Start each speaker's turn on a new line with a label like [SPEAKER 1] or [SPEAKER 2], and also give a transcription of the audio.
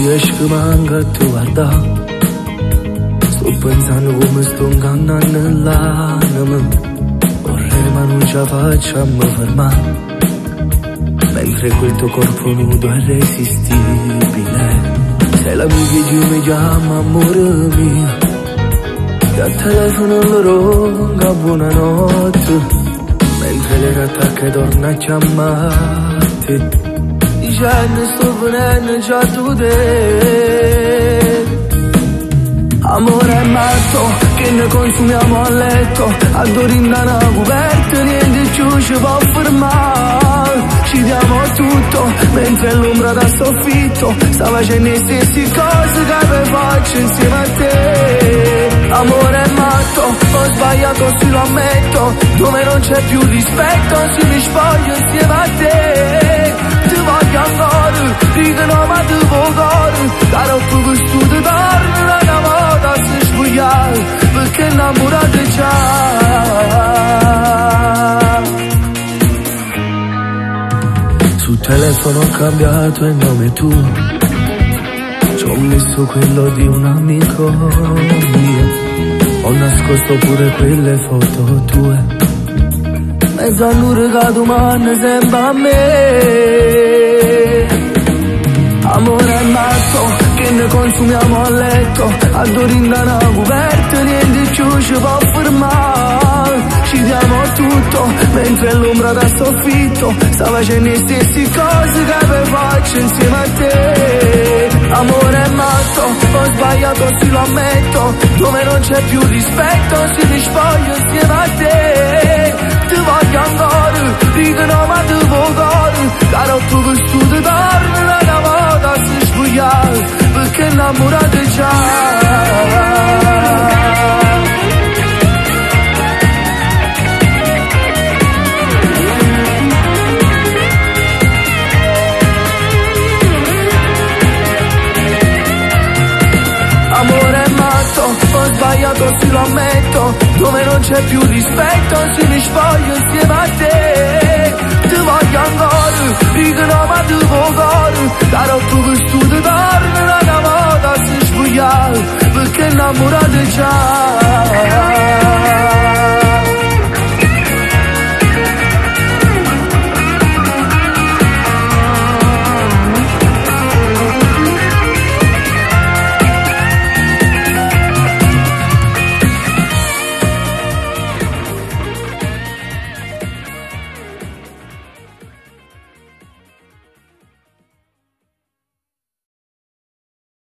[SPEAKER 1] riesci che manca a tu guarda. Sto pensando come sto ingannando l'anima. Vorrei ma non ce la facciamo fermare, mentre quel tuo corpo nudo è irresistibile. Sei l'amica che mi chiama amore mio, che al telefono loro che buonanotte, mentre le gattacche torna a chiamarti, dicendo sto venendo già tu te. Amore è matto, che ne consumiamo a letto, a Dorinda una coperta, niente più ci può fermare. Ci diamo tutto, mentre l'ombra da soffitto sta facendo le stesse cose che faccio insieme a te. Amore è matto, ho sbagliato sì lo ammetto, dove non c'è più rispetto, si mi spoglio insieme a te. Ti voglio ancora, dicono ma ti vuoi cuore, la roba che stu ti torna una volta si sbugliare, perché innamorate già. Sul telefono ho cambiato il nome tu, ci ho messo quello di un amico mio, ho nascosto pure quelle foto tue, mezzo all'ora che domani sembra a me. Amore è matto, che ne consumiamo a letto, a Dorinda una coperta, niente più ci può fermare. Ci diamo tutto, mentre l'ombra da soffitto sta facendo le stesse cose che faccio insieme a te. Amore è matto, ho sbagliato sì lo ammetto, dove non c'è più rispetto, si mi spoglio insieme a te. Ti voglio ancora, dicono ma ti vuoi cuore, la roba che stu ti torna una volta si sbugliare, perché innamorate già. Ho sbagliato sì lo ammetto, dove non c'è più rispetto, si mi spoglio insieme a te.